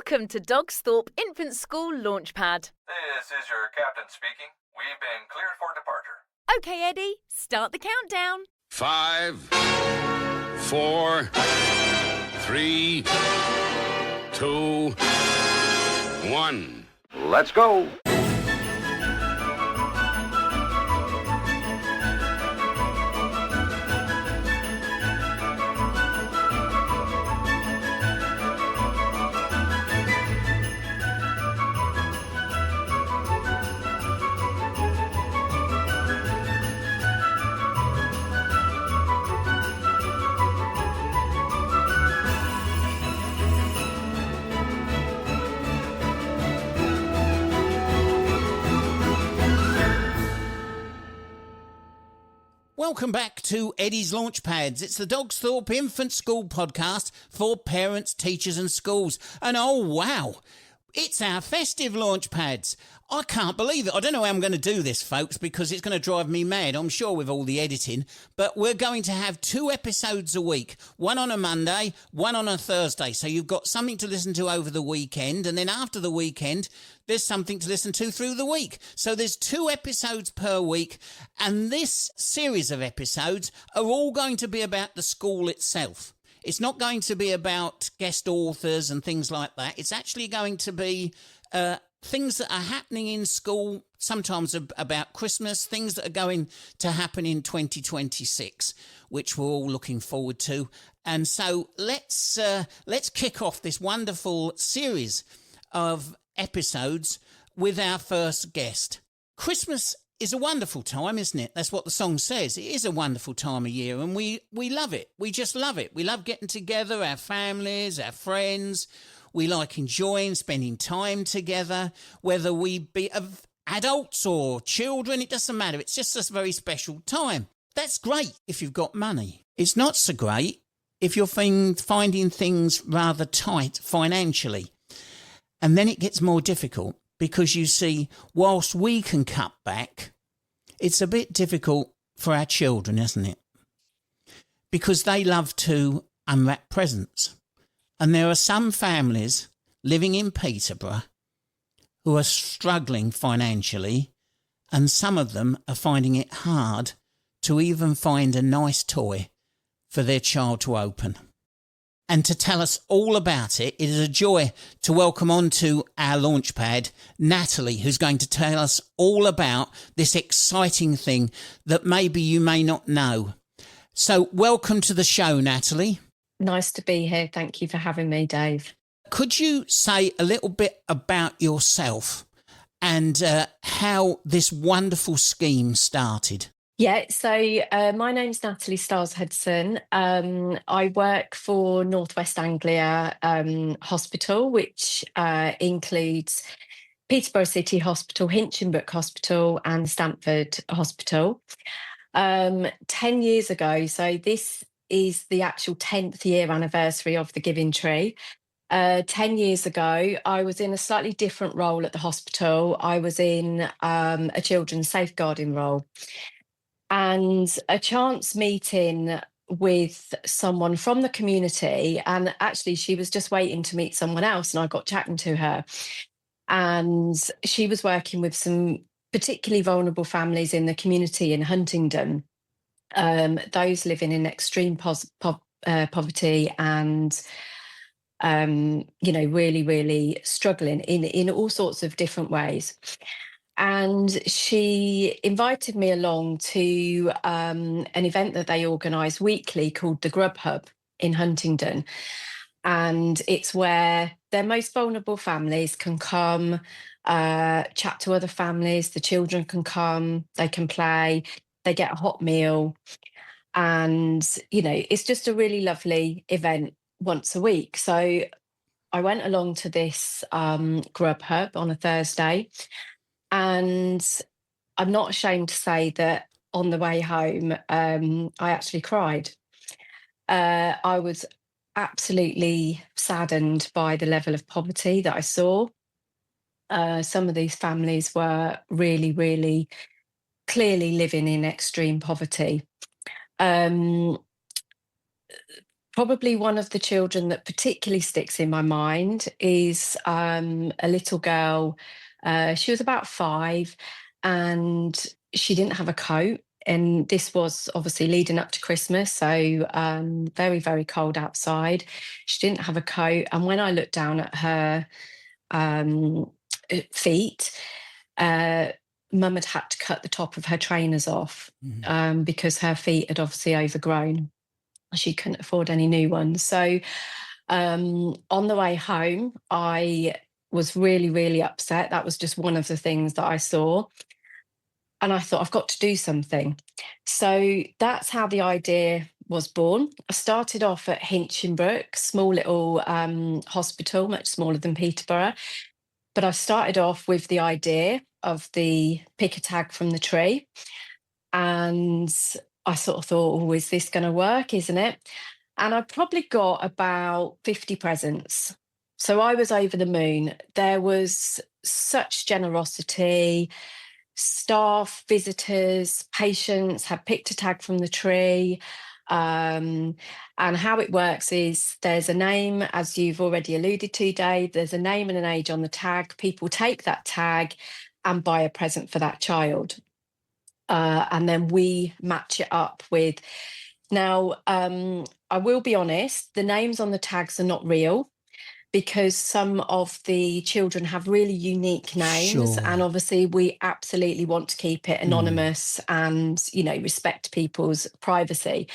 Welcome to Dogsthorpe Infant School Launchpad. This is your captain speaking. We've been cleared for departure. Okay, Eddie, start the countdown. 5, 4, 3, 2, 1. Let's go. Welcome back to Eddie's Launchpads. It's the Dogsthorpe Infant School podcast for parents, teachers and schools. And oh wow, it's our festive Launchpads. I can't believe it. I don't know how I'm going to do this, folks, because it's going to drive me mad, I'm sure, with all the editing. But we're going to have 2 episodes a week, one on a Monday, one on a Thursday. So you've got something to listen to over the weekend. And then after the weekend, there's something to listen to through the week. So there's 2 episodes per week. And this series of episodes are all going to be about the school itself. It's not going to be about guest authors and things like that. It's actually going to be things that are happening in school, sometimes about Christmas, things that are going to happen in 2026, which we're all looking forward to. And so let's kick off this wonderful series of episodes with our first guest. Christmas is a wonderful time, isn't it? That's what the song says. It is a wonderful time of year, and we love it. We just love it. We love getting together, our families, our friends. We like enjoying spending time together, whether we be adults or children. It doesn't matter. It's just a very special time. That's great if you've got money. It's not so great if you're finding things rather tight financially. And then it gets more difficult because, you see, whilst we can cut back, it's a bit difficult for our children, isn't it? Because they love to unwrap presents. And there are some families living in Peterborough who are struggling financially, and some of them are finding it hard to even find a nice toy for their child to open. And to tell us all about it, it is a joy to welcome onto our launchpad Natalie, who's going to tell us all about this exciting thing that maybe you may not know. So welcome to the show, Natalie. Nice to be here. Thank you for having me, Dave. Could you say a little bit about yourself and how this wonderful scheme started? Yeah, so my name's Natalie Stars-Hudson. I work for North West Anglia Hospital, which includes Peterborough City Hospital, Hinchinbrook Hospital and Stamford Hospital. 10 years ago, so this is the actual 10th year anniversary of the Giving Tree. 10 years ago, I was in a slightly different role at the hospital. I was in a children's safeguarding role. And a chance meeting with someone from the community, and actually she was just waiting to meet someone else, and I got chatting to her. And she was working with some particularly vulnerable families in the community in Huntingdon, those living in extreme poverty and really, really struggling in all sorts of different ways. And she invited me along to an event that they organise weekly called the Grub Hub in Huntingdon. And it's where their most vulnerable families can come, chat to other families, the children can come, they can play, they get a hot meal. And, it's just a really lovely event once a week. So I went along to this Grub Hub on a Thursday. And I'm not ashamed to say that on the way home, I actually cried. I was absolutely saddened by the level of poverty that I saw. Some of these families were really, really clearly living in extreme poverty. Probably one of the children that particularly sticks in my mind is a little girl. She was about 5 and she didn't have a coat. And this was obviously leading up to Christmas, so very, very cold outside. She didn't have a coat. And when I looked down at her feet, Mum had to cut the top of her trainers off because her feet had obviously overgrown. She couldn't afford any new ones. So on the way home, I was really, really upset. That was just one of the things that I saw. And I thought, I've got to do something. So that's how the idea was born. I started off at Hinchinbrook, small little hospital, much smaller than Peterborough. But I started off with the idea of the pick a tag from the tree. And I sort of thought, oh, is this going to work, isn't it? And I probably got about 50 presents. So I was over the moon. There was such generosity. Staff, visitors, patients had picked a tag from the tree. And how it works is there's a name, as you've already alluded to, Dave, there's a name and an age on the tag. People take that tag and buy a present for that child. And then we match it up with. Now, I will be honest, the names on the tags are not real because some of the children have really unique names. Sure. And obviously we absolutely want to keep it anonymous and, respect people's privacy.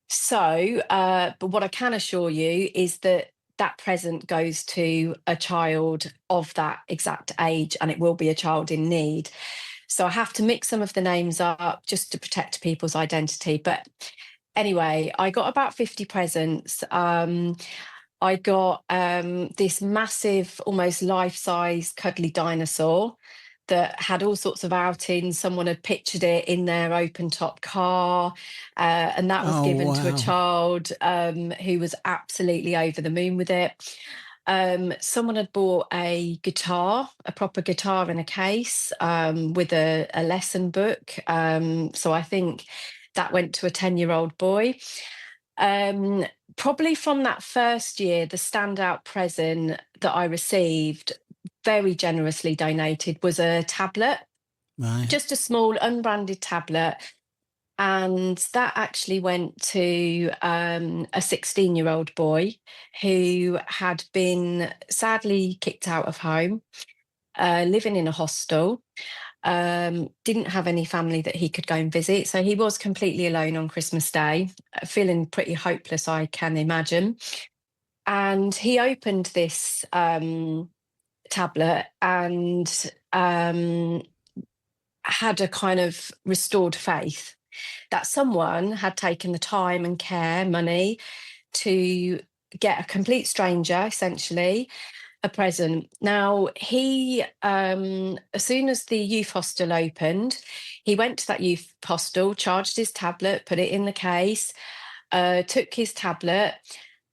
So, but what I can assure you is that that present goes to a child of that exact age, and it will be a child in need. So I have to mix some of the names up just to protect people's identity. But anyway, I got about 50 presents. I got this massive, almost life-size cuddly dinosaur that had all sorts of outings. Someone had pictured it in their open-top car, and that was given to a child who was absolutely over the moon with it. Someone had bought a guitar, a proper guitar in a case with a lesson book. So I think that went to a 10-year-old boy. Probably from that first year, the standout present that I received, very generously donated, was a tablet. Right. Just a small unbranded tablet. And that actually went to a 16-year-old boy who had been sadly kicked out of home, living in a hostel, didn't have any family that he could go and visit. So he was completely alone on Christmas Day, feeling pretty hopeless, I can imagine. And he opened this tablet and had a kind of restored faith that someone had taken the time and care, money, to get a complete stranger, essentially, a present. Now, he, as soon as the youth hostel opened, he went to that youth hostel, charged his tablet, put it in the case, took his tablet,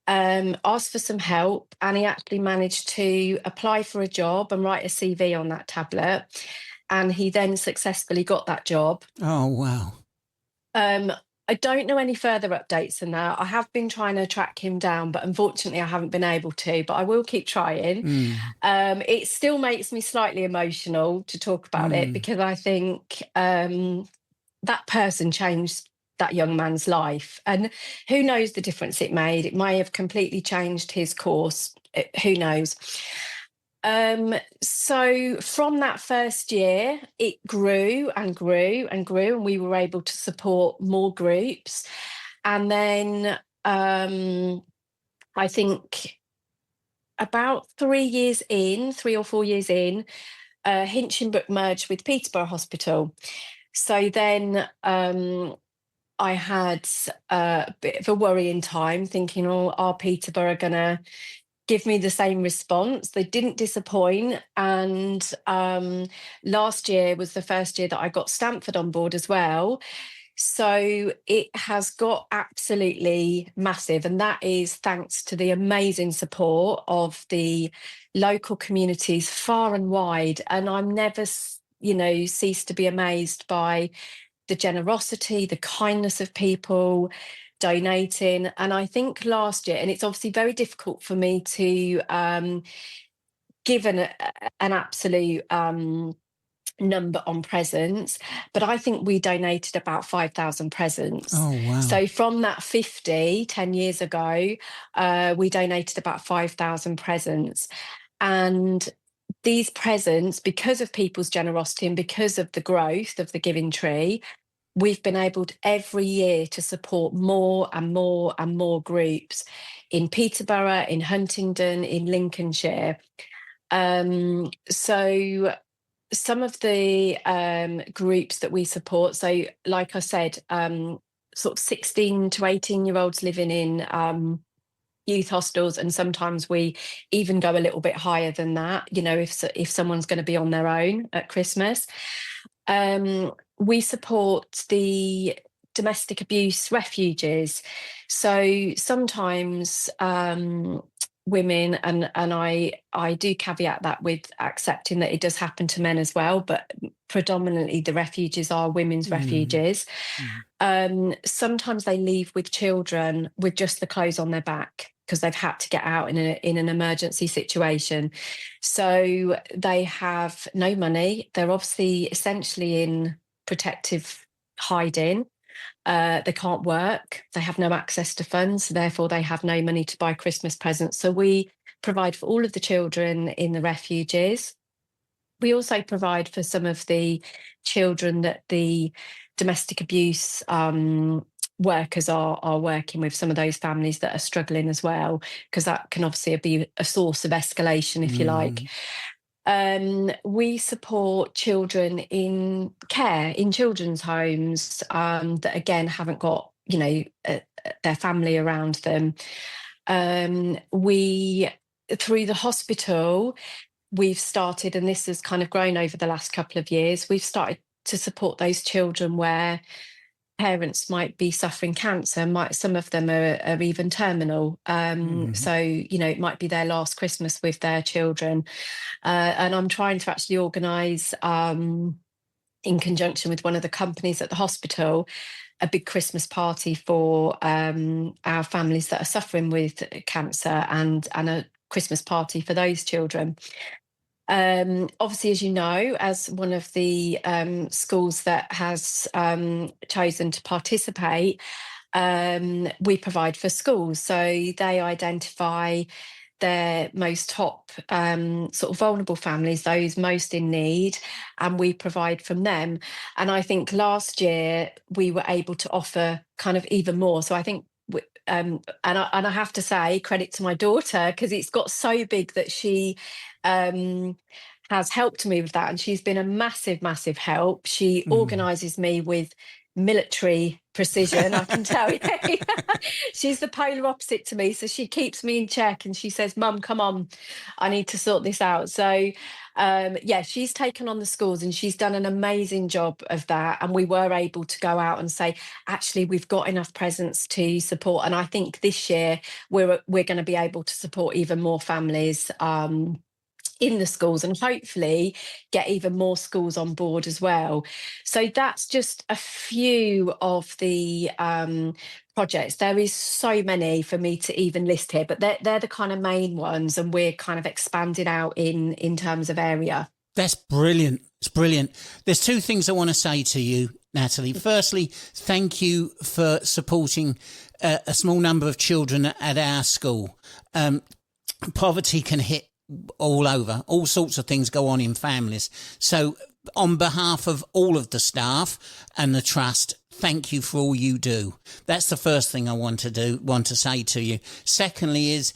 asked for some help, and he actually managed to apply for a job and write a CV on that tablet. And he then successfully got that job. Oh, wow. I don't know any further updates than that. I have been trying to track him down, but unfortunately I haven't been able to, but I will keep trying. It still makes me slightly emotional to talk about it because I think that person changed that young man's life, and who knows the difference it made. It may have completely changed his course. Who knows? So from that first year, it grew and grew and grew, and we were able to support more groups. And then I think about 3 or 4 years in, Hinchinbrook merged with Peterborough Hospital. So then I had a bit of a worrying time thinking, oh, are Peterborough going to give me the same response? They didn't disappoint. And last year was the first year that I got Stamford on board as well. So it has got absolutely massive. And that is thanks to the amazing support of the local communities far and wide. And I'm never, ceased to be amazed by the generosity, the kindness of people, donating. And I think last year, and it's obviously very difficult for me to give an absolute number on presents, but I think we donated about 5,000 presents. Oh, wow. So from that 10 years ago, we donated about 5,000 presents. And these presents, because of people's generosity and because of the growth of the Giving Tree, we've been able to every year to support more and more and more groups in Peterborough, in Huntingdon, in Lincolnshire. So some of the groups that we support, so like I said, sort of 16 to 18-year-olds living in youth hostels, and sometimes we even go a little bit higher than that, you know, if someone's going to be on their own at Christmas. We support the domestic abuse refuges. So sometimes women, and I do caveat that with accepting that it does happen to men as well, but predominantly the refuges are women's refuges. Sometimes they leave with children with just the clothes on their back because they've had to get out in an emergency situation. So they have no money. They're obviously essentially in protective hiding. They can't work, they have no access to funds, therefore they have no money to buy Christmas presents. So we provide for all of the children in the refuges. We also provide for some of the children that the domestic abuse workers are working with, some of those families that are struggling as well, because that can obviously be a source of escalation, if you like. We support children in care in children's homes that again haven't got, you know, their family around them. We, through the hospital, we've started, and this has kind of grown over the last couple of years, we've started to support those children where parents might be suffering cancer. Some of them are even terminal. So, you know, it might be their last Christmas with their children. And I'm trying to actually organise, in conjunction with one of the companies at the hospital, a big Christmas party for our families that are suffering with cancer, and a Christmas party for those children. Obviously, as you know, as one of the schools that has chosen to participate, we provide for schools. So they identify their most top sort of vulnerable families, those most in need, and we provide from them. And I think last year we were able to offer kind of even more. So I think and I have to say credit to my daughter, because it's got so big that she has helped me with that, and she's been a massive help. She organises me with military precision, I can tell you. She's the polar opposite to me, so she keeps me in check, and she says, "Mum, come on, I need to sort this out." So yeah, she's taken on the schools and she's done an amazing job of that, and we were able to go out and say, actually, we've got enough presents to support. And I think this year we're going to be able to support even more families in the schools, and hopefully get even more schools on board as well. So that's just a few of the projects. There is so many for me to even list here, but they're the kind of main ones, and we're kind of expanding out in terms of area. That's brilliant. It's brilliant. There's two things I want to say to you, Natalie. Firstly, thank you for supporting a small number of children at our school. Poverty can hit all over. All sorts of things go on in families. So on behalf of all of the staff and the trust, thank you for all you do. That's the first thing I want to say to you. Secondly is,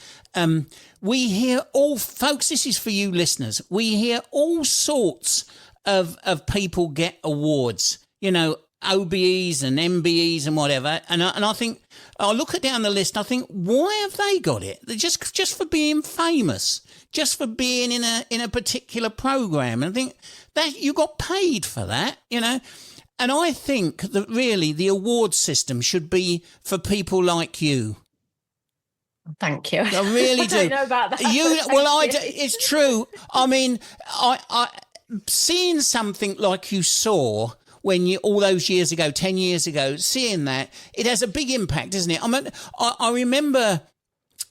we hear all, folks, this is for you listeners, we hear all sorts of people get awards, you know, OBEs and MBEs and whatever. And I think, I look at down the list, I think, why have they got it? Just for being famous, just for being in a particular program. And I think that you got paid for that, you know. And I think that really the award system should be for people like you. Thank you. I really do. I don't know about that. It's true. I mean, I seeing something like you saw when you all those years ago, 10 years ago, seeing that, it has a big impact, doesn't it? I mean, I remember.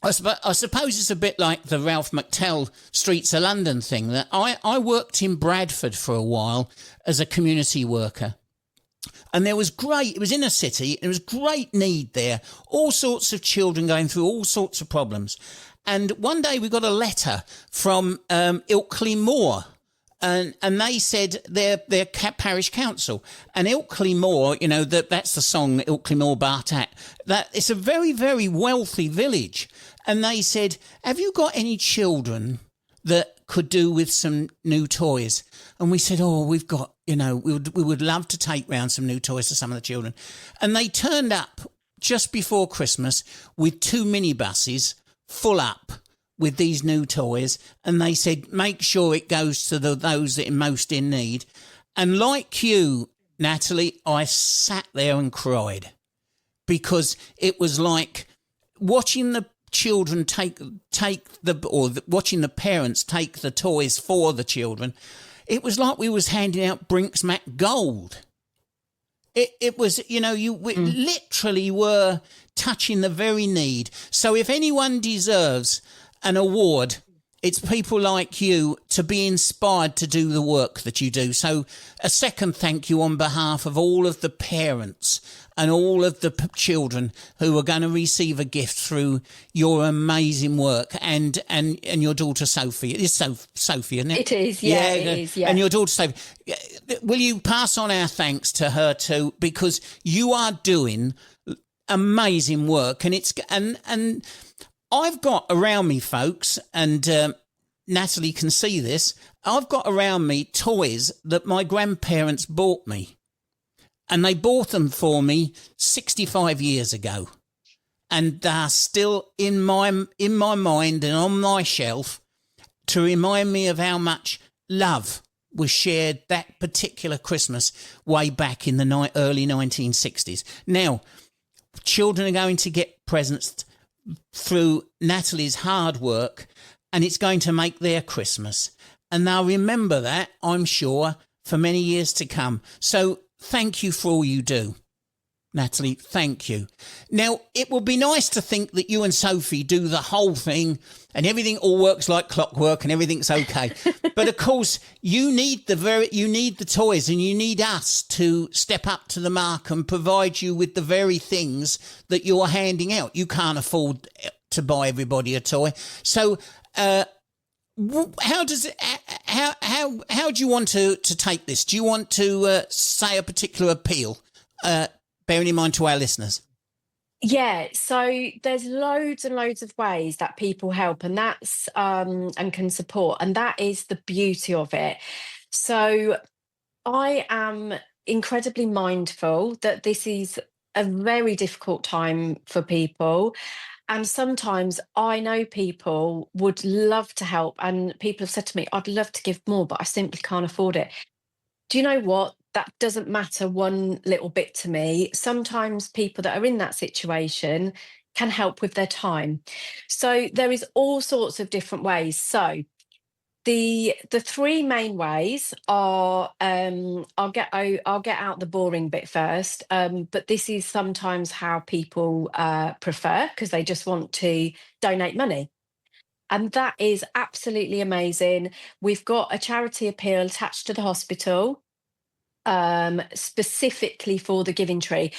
I suppose it's a bit like the Ralph McTell Streets of London thing, that I worked in Bradford for a while as a community worker. And it was inner city, there was great need there, all sorts of children going through all sorts of problems. And one day we got a letter from Ilkley Moor, and they said their parish council. And Ilkley Moor, you know, that's the song Ilkley Moor Bartat, that it's a very, very wealthy village. And they said, have you got any children that could do with some new toys? And we said, we've got, you know, we would love to take round some new toys to some of the children. And they turned up just before Christmas with 2 minibuses full up with these new toys. And they said, make sure it goes to those that are most in need. And like you, Natalie, I sat there and cried, because it was like watching the children watching the parents take the toys for the children. It was like we was handing out Brinks Mac gold. It was, you know, literally were touching the very need. So if anyone deserves an award, it's people like you to be inspired to do the work that you do. So a second thank you on behalf of all of the parents and all of the children who are going to receive a gift through your amazing work, and your daughter Sophie. It is Sophie, isn't it? It is, yeah, it is, yeah. And your daughter Sophie. Will you pass on our thanks to her too, because you are doing amazing work, and I've got around me, folks, and Natalie can see this, I've got around me toys that my grandparents bought me. And they bought them for me 65 years ago. And they're still in my mind and on my shelf to remind me of how much love was shared that particular Christmas way back in the early 1960s. Now, children are going to get presents through Natalie's hard work, and it's going to make their Christmas. And they'll remember that, I'm sure, for many years to come. So thank you for all you do, Natalie. Thank you. Now, it would be nice to think that you and Sophie do the whole thing and everything all works like clockwork and everything's okay. But of course, you need the toys, and you need us to step up to the mark and provide you with the very things that you're handing out. You can't afford to buy everybody a toy. So, how do you want to take this? Do you want to say a particular appeal, bearing in mind to our listeners? Yeah, so there's loads and loads of ways that people help, and that's and can support, and that is the beauty of it. So I am incredibly mindful that this is a very difficult time for people. And sometimes I know people would love to help, and people have said to me, I'd love to give more, but I simply can't afford it. Do you know what? That doesn't matter one little bit to me. Sometimes people that are in that situation can help with their time. So there is all sorts of different ways. So the 3 main ways are, I'll get out the boring bit first, but this is sometimes how people prefer, because they just want to donate money. And that is absolutely amazing. We've got a charity appeal attached to the hospital, specifically for the Giving Tree.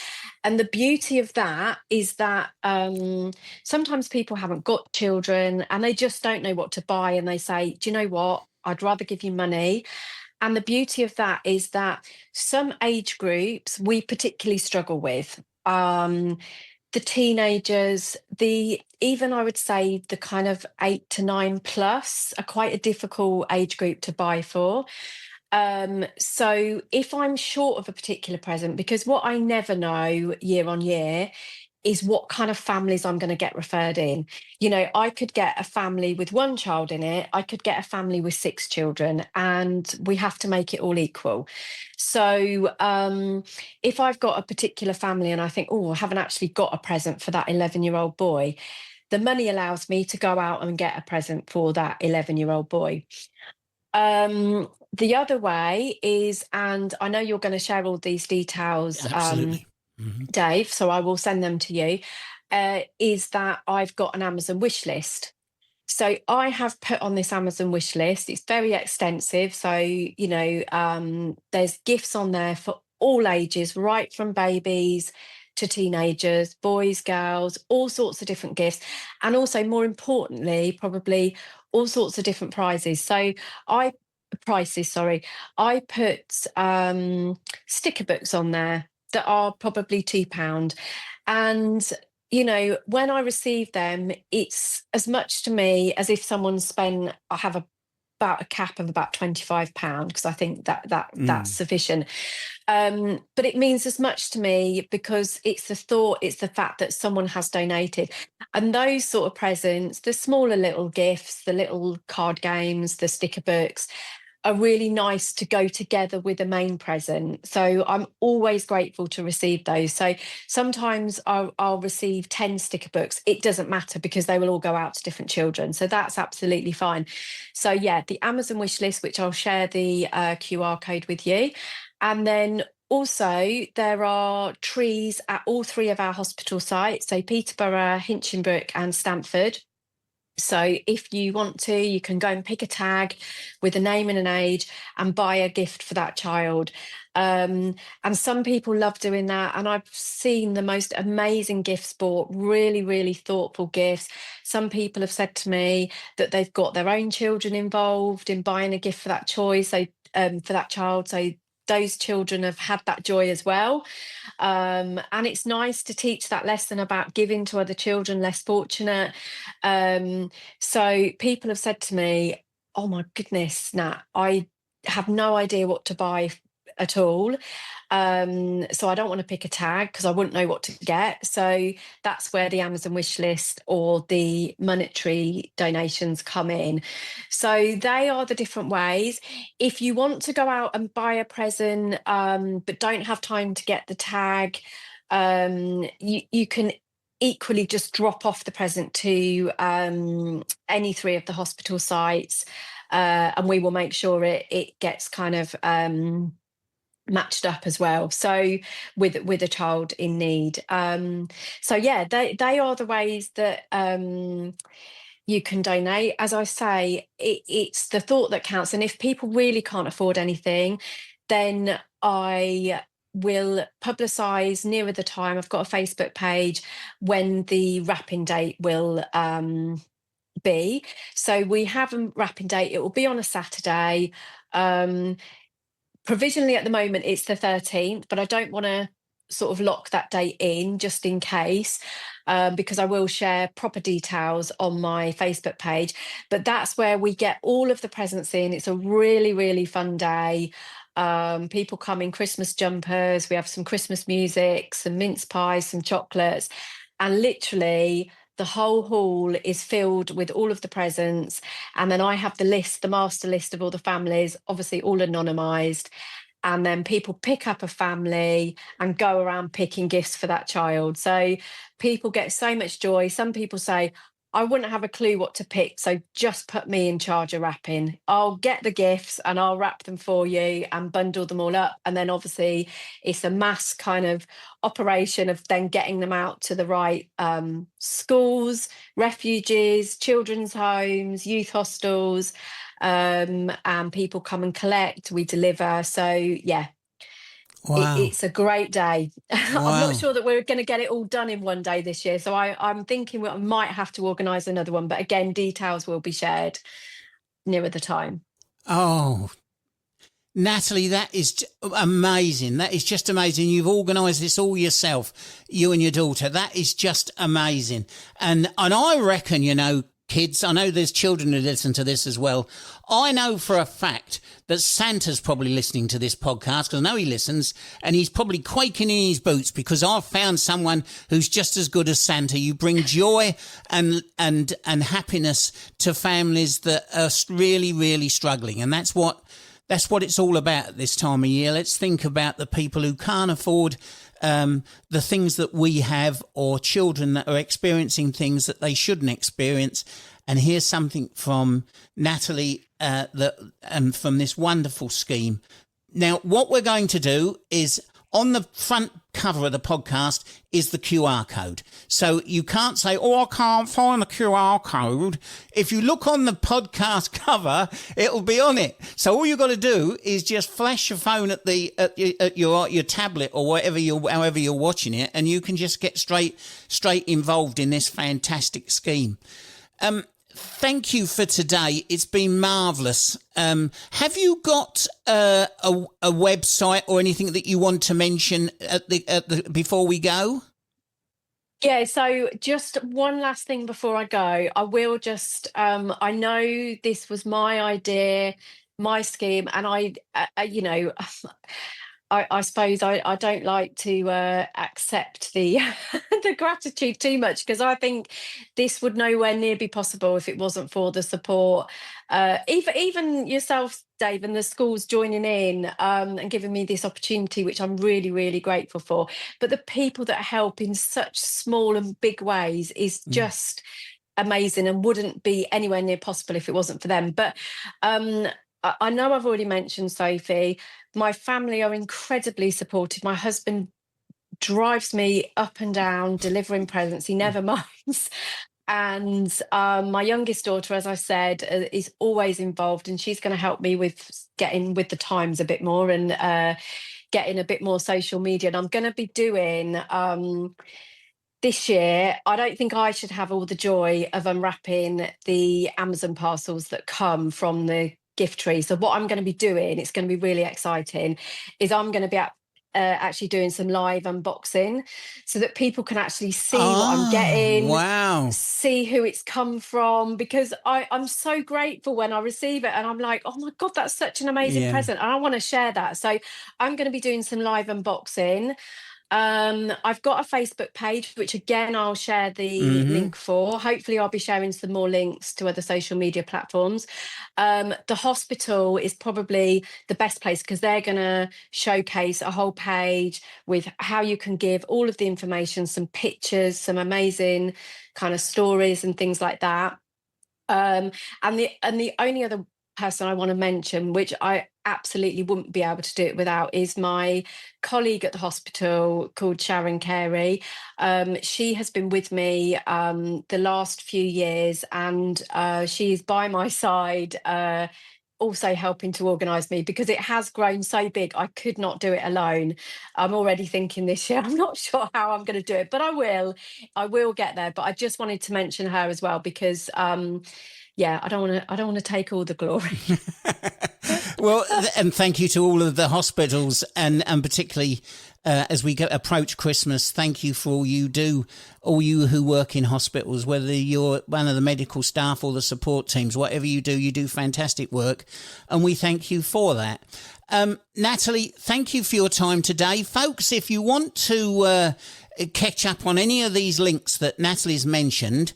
And the beauty of that is that sometimes people haven't got children and they just don't know what to buy, and they say, do you know what, I'd rather give you money. And the beauty of that is that some age groups we particularly struggle with. The teenagers, even I would say the kind of 8 to 9 plus are quite a difficult age group to buy for. So if I'm short of a particular present, because what I never know year on year is what kind of families I'm going to get referred in. You know, I could get a family with 1 child in it, I could get a family with 6 children, and we have to make it all equal. So if I've got a particular family and I think, I haven't actually got a present for that 11-year-old boy, the money allows me to go out and get a present for that 11-year-old boy. The other way is, and I know you're going to share all these details, Absolutely. Dave, so I will send them to you, is that I've got an Amazon wish list. So I have put on this Amazon wish list. It's very extensive. So, there's gifts on there for all ages, right from babies to teenagers, boys, girls, all sorts of different gifts. And also, more importantly, probably all sorts of different prices, sorry. I put sticker books on there that are probably £2. And when I receive them, it's as much to me as if someone spent, I have about a cap of about £25, because I think that's sufficient. But it means as much to me because it's the thought, it's the fact that someone has donated. And those sort of presents, the smaller little gifts, the little card games, the sticker books, are really nice to go together with a main present. So I'm always grateful to receive those. So sometimes I'll receive 10 sticker books. It doesn't matter because they will all go out to different children. So that's absolutely fine. So yeah, the Amazon wish list, which I'll share the QR code with you. And then also there are trees at all 3 of our hospital sites. So Peterborough, Hinchinbrook and Stamford. So if you want to, you can go and pick a tag with a name and an age and buy a gift for that child. And some people love doing that. And I've seen the most amazing gifts bought, really, really thoughtful gifts. Some people have said to me that they've got their own children involved in buying a gift for that choice. So for that child. So those children have had that joy as well. And it's nice to teach that lesson about giving to other children less fortunate. So people have said to me, oh my goodness, Nat, I have no idea what to buy at all. So I don't want to pick a tag because I wouldn't know what to get. So that's where the Amazon wish list or the monetary donations come in. So they are the different ways. If you want to go out and buy a present, but don't have time to get the tag, you can equally just drop off the present to any 3 of the hospital sites, and we will make sure it gets kind of matched up as well, so with a child in need. So yeah, they are the ways that you can donate. As I say, it's the thought that counts, and if people really can't afford anything, then I will publicise nearer the time. I've got a Facebook page when the wrapping date will be. So we have a wrapping date. It will be on a Saturday. Provisionally at the moment it's the 13th, but I don't want to sort of lock that date in just in case, because I will share proper details on my Facebook page. But that's where we get all of the presents in. It's a really, really fun day. People come in Christmas jumpers. We have some Christmas music, some mince pies, some chocolates, and literally the whole hall is filled with all of the presents. And then I have the master list of all the families, obviously all anonymised. And then people pick up a family and go around picking gifts for that child. So people get so much joy. Some people say, I wouldn't have a clue what to pick, so just put me in charge of wrapping. I'll get the gifts and I'll wrap them for you and bundle them all up. And then obviously it's a mass kind of operation of then getting them out to the right schools, refuges, children's homes, youth hostels, and people come and collect, we deliver. So yeah. Wow. It's a great day. Wow. I'm not sure that we're going to get it all done in one day this year. So I'm thinking we might have to organise another one. But again, details will be shared nearer the time. Oh, Natalie, that is amazing. That is just amazing. You've organised this all yourself, you and your daughter. That is just amazing. And I reckon, kids, I know there's children who listen to this as well. I know for a fact that Santa's probably listening to this podcast, because I know he listens, and he's probably quaking in his boots because I've found someone who's just as good as Santa. You bring joy and happiness to families that are really, really struggling. And that's what it's all about at this time of year. Let's think about the people who can't afford the things that we have, or children that are experiencing things that they shouldn't experience. And here's something from Natalie from this wonderful scheme. Now, what we're going to do is, on the front cover of the podcast is the QR code. So you can't say, "Oh, I can't find the QR code." If you look on the podcast cover, it'll be on it. So all you've got to do is just flash your phone at your tablet or however you're watching it, and you can just get straight involved in this fantastic scheme. Thank you for today. It's been marvellous. Have you got a website or anything that you want to mention before we go? Yeah, so just one last thing before I go. I will just, I know this was my idea, my scheme, and I I suppose I don't like to accept the the gratitude too much, because I think this would nowhere near be possible if it wasn't for the support. Even yourself, Dave, and the schools joining in and giving me this opportunity, which I'm really, really grateful for. But the people that help in such small and big ways is just amazing, and wouldn't be anywhere near possible if it wasn't for them. But I know I've already mentioned Sophie. My family are incredibly supportive. My husband drives me up and down delivering presents. He never minds. And my youngest daughter, as I said, is always involved, and she's going to help me with getting with the times a bit more and getting a bit more social media. And I'm going to be doing this year, I don't think I should have all the joy of unwrapping the Amazon parcels that come from the gift tree. So what I'm going to be doing, it's going to be really exciting, is I'm going to be actually doing some live unboxing so that people can actually see what I'm getting. Wow. See who it's come from, because I'm so grateful when I receive it and I'm like, oh my God, that's such an amazing present, and I want to share that. So I'm going to be doing some live unboxing. I've got a Facebook page, which again I'll share the link for. Hopefully I'll be sharing some more links to other social media platforms. The hospital is probably the best place, because they're going to showcase a whole page with how you can give, all of the information, some pictures, some amazing kind of stories and things like that. And the only other person I want to mention, which I absolutely wouldn't be able to do it without, is my colleague at the hospital called Sharon Carey. She has been with me the last few years, and she is by my side, also helping to organise me, because it has grown so big. I could not do it alone. I'm already thinking this year, I'm not sure how I'm going to do it, but I will get there. But I just wanted to mention her as well, because I don't want to take all the glory. Well, and thank you to all of the hospitals, and particularly as we approach Christmas, thank you for all you do, all you who work in hospitals, whether you're one of the medical staff or the support teams, whatever you do fantastic work, and we thank you for that. Natalie, thank you for your time today. Folks, if you want to catch up on any of these links that Natalie's mentioned,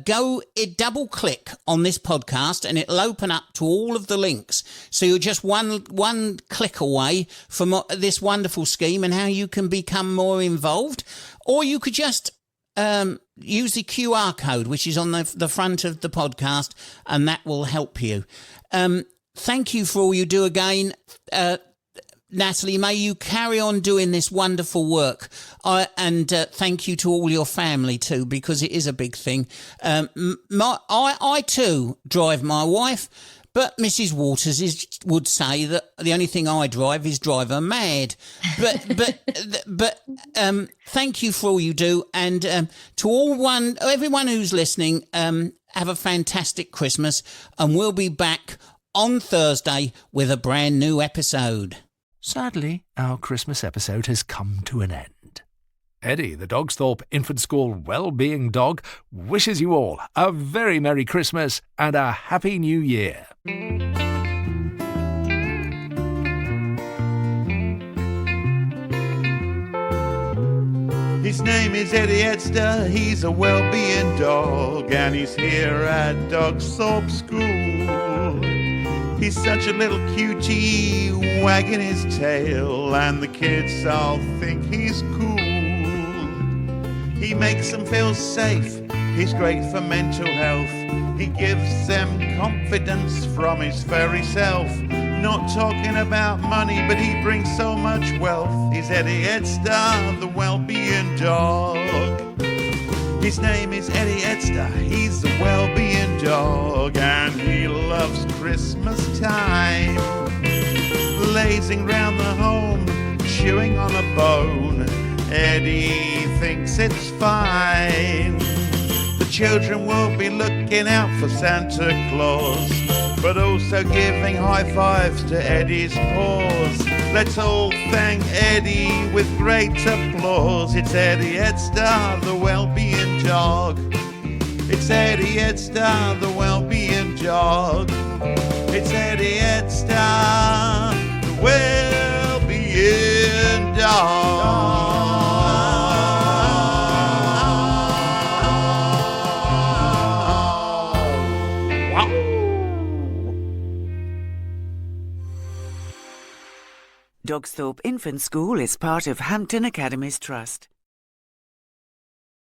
double click on this podcast and it'll open up to all of the links. So you're just one click away from this wonderful scheme and how you can become more involved. Or you could just use the QR code, which is on the front of the podcast, and that will help you. Thank you for all you do again. Natalie, may you carry on doing this wonderful work. And thank you to all your family too, because it is a big thing. I too drive my wife, but Mrs. Waters would say that the only thing I drive is drive her mad. But thank you for all you do. And to everyone who's listening, have a fantastic Christmas. And we'll be back on Thursday with a brand new episode. Sadly, our Christmas episode has come to an end. Eddie, the Dogsthorpe Infant School well-being dog, wishes you all a very Merry Christmas and a Happy New Year. His name is Eddie Edster, he's a well-being dog, and he's here at Dogsthorpe School. He's such a little cutie, wagging his tail, and the kids all think he's cool. He makes them feel safe, he's great for mental health, he gives them confidence. confidence from his very self. Not talking about money, but he brings so much wealth. He's Eddie Edster, the well-being dog. His name is Eddie Edster, he's the well-being dog, and he loves Christmas time. Lazing round the home, chewing on a bone, Eddie thinks it's fine. The children will be looking out for Santa Claus, but also giving high fives to Eddie's paws. Let's all thank Eddie with great applause. It's Eddie Edster, the well-being dog. It's Eddie Edster, the well-being dog. It's Eddie Edster, the well-being dog. Dogsthorpe Infant School is part of Hampton Academies Trust.